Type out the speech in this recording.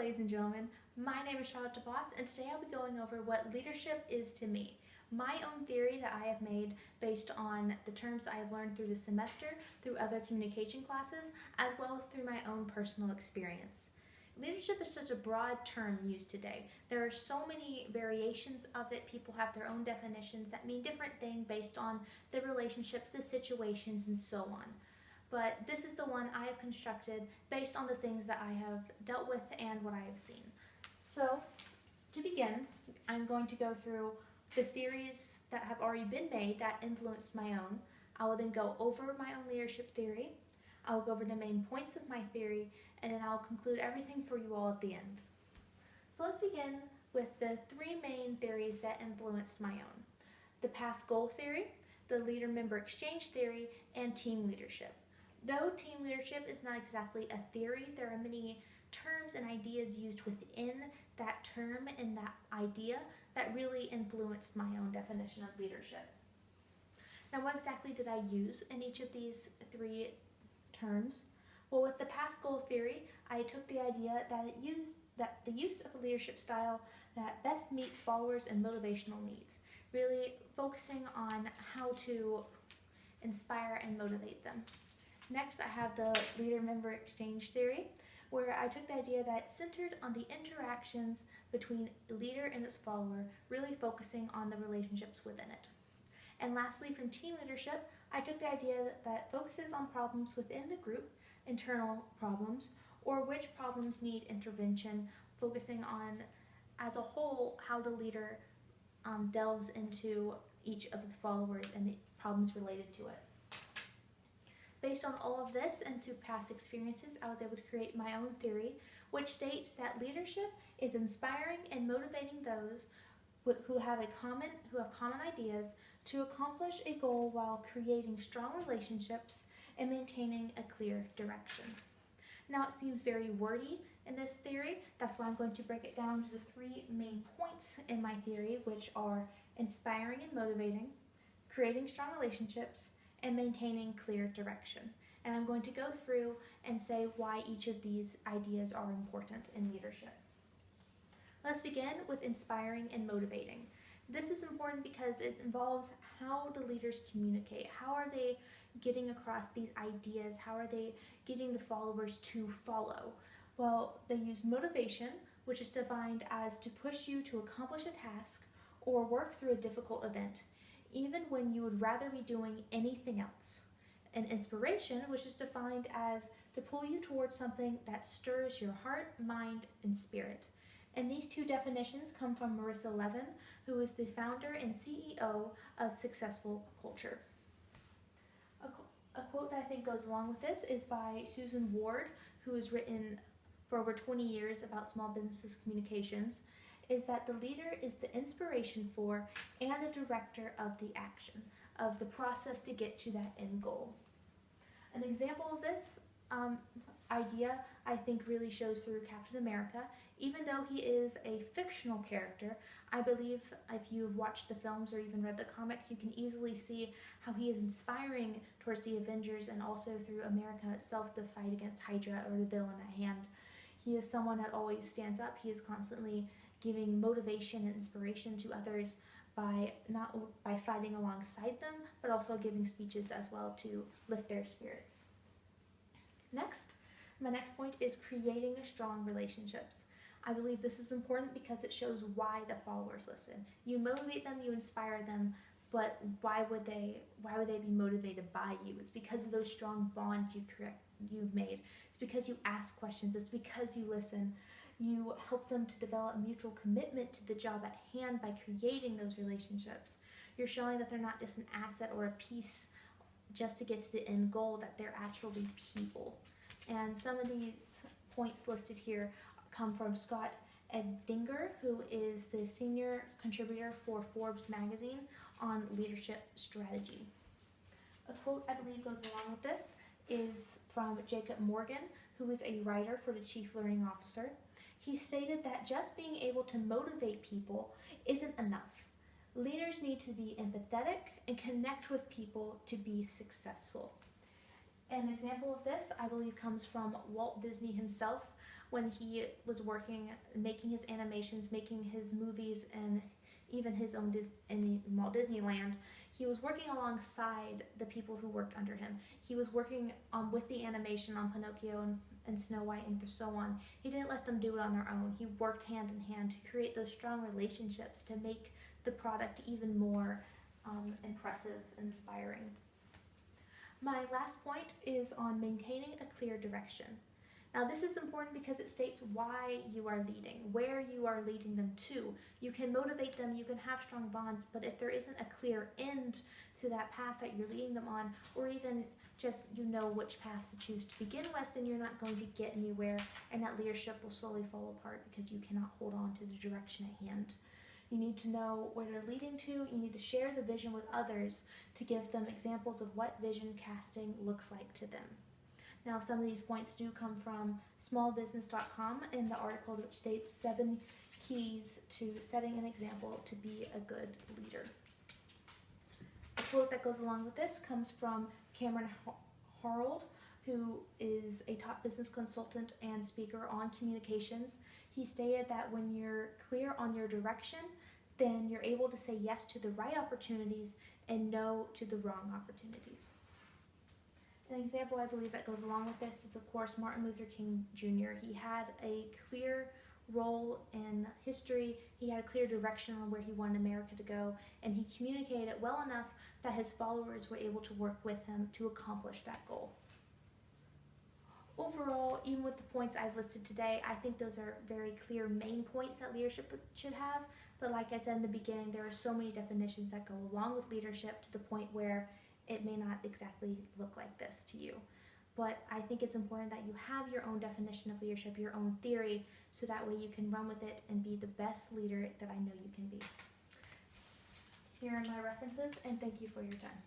ladies and gentlemen. My name is Charlotte DeVos, and today I'll be going over what leadership is to me. My own theory that I have made based on the terms I have learned through the semester, through other communication classes, as well as through my own personal experience. Leadership is such a broad term used today. There are so many variations of it. People have their own definitions that mean different things based on the relationships, the situations, and so on. But this is the one I have constructed based on the things that I have dealt with and what I have seen. So, to begin, I'm going to go through the theories that have already been made that influenced my own. I will then go over my own leadership theory. I will go over the main points of my theory, and then I'll conclude everything for you all at the end. So let's begin with the three main theories that influenced my own: the path-goal theory, the leader-member exchange theory, and team leadership. Though team leadership is not exactly a theory, there are many terms and ideas used within that term and that idea that really influenced my own definition of leadership. Now, what exactly did I use in each of these three terms? Well, with the path-goal theory, I took the idea that the use of a leadership style that best meets followers and motivational needs, really focusing on how to inspire and motivate them. Next, I have the leader-member exchange theory, where I took the idea that it's centered on the interactions between the leader and its follower, really focusing on the relationships within it. And lastly, from team leadership, I took the idea that focuses on problems within the group, internal problems, or which problems need intervention, focusing on, as a whole, how the leader delves into each of the followers and the problems related to it. Based on all of this and through past experiences, I was able to create my own theory, which states that leadership is inspiring and motivating those who have common ideas to accomplish a goal while creating strong relationships and maintaining a clear direction. Now, it seems very wordy in this theory. That's why I'm going to break it down to the three main points in my theory, which are inspiring and motivating, creating strong relationships, and maintaining clear direction. And I'm going to go through and say why each of these ideas are important in leadership. Let's begin with inspiring and motivating. This is important because it involves how the leaders communicate. How are they getting across these ideas? How are they getting the followers to follow? Well, they use motivation, which is defined as to push you to accomplish a task or work through a difficult event, even when you would rather be doing anything else. And inspiration, which is defined as to pull you towards something that stirs your heart, mind, and spirit. And these two definitions come from Marissa Levin, who is the founder and CEO of Successful Culture. A quote that I think goes along with this is by Susan Ward, who has written for over 20 years about small businesses communications, is that the leader is the inspiration for and the director of the action, of the process to get to that end goal. An example of this idea, I think, really shows through Captain America. Even though he is a fictional character, I believe if you've watched the films or even read the comics, you can easily see how he is inspiring towards the Avengers and also through America itself to fight against Hydra or the villain at hand. He is someone that always stands up. He is constantly giving motivation and inspiration to others by not by fighting alongside them, but also giving speeches as well to lift their spirits. Next, my next point is creating strong relationships. I believe this is important because it shows why the followers listen. You motivate them, you inspire them, but why would they be motivated by you? It's because of those strong bonds you've made. It's because you ask questions. It's because you listen. You help them to develop mutual commitment to the job at hand by creating those relationships. You're showing that they're not just an asset or a piece just to get to the end goal, that they're actually people. And some of these points listed here come from Scott Edinger, who is the senior contributor for Forbes magazine on leadership strategy. A quote I believe goes along with this is from Jacob Morgan, who is a writer for the Chief Learning Officer. He stated that just being able to motivate people isn't enough. Leaders need to be empathetic and connect with people to be successful. An example of this, I believe, comes from Walt Disney himself, when he was working, making his animations, making his movies, and even his own Disneyland. He was working alongside the people who worked under him. He was working with the animation on Pinocchio and Snow White and so on. He didn't let them do it on their own. He worked hand in hand to create those strong relationships to make the product even more impressive and inspiring. My last point is on maintaining a clear direction. Now this is important because it states why you are leading, where you are leading them to. You can motivate them, you can have strong bonds, but if there isn't a clear end to that path that you're leading them on, or even just you know which paths to choose to begin with, then you're not going to get anywhere, and that leadership will slowly fall apart because you cannot hold on to the direction at hand. You need to know where they're leading to. You need to share the vision with others to give them examples of what vision casting looks like to them. Now, some of these points do come from smallbusiness.com in the article which states 7 keys to setting an example to be a good leader. A quote that goes along with this comes from Cameron Harold, who is a top business consultant and speaker on communications. He stated that when you're clear on your direction, then you're able to say yes to the right opportunities and no to the wrong opportunities. An example I believe that goes along with this is, of course, Martin Luther King Jr. He had a clear role in history. He had a clear direction on where he wanted America to go, and he communicated it well enough that his followers were able to work with him to accomplish that goal. Overall, even with the points I've listed today, I think those are very clear main points that leadership should have. But like I said in the beginning, there are so many definitions that go along with leadership to the point where it may not exactly look like this to you. But I think it's important that you have your own definition of leadership, your own theory, so that way you can run with it and be the best leader that I know you can be. Here are my references, and thank you for your time.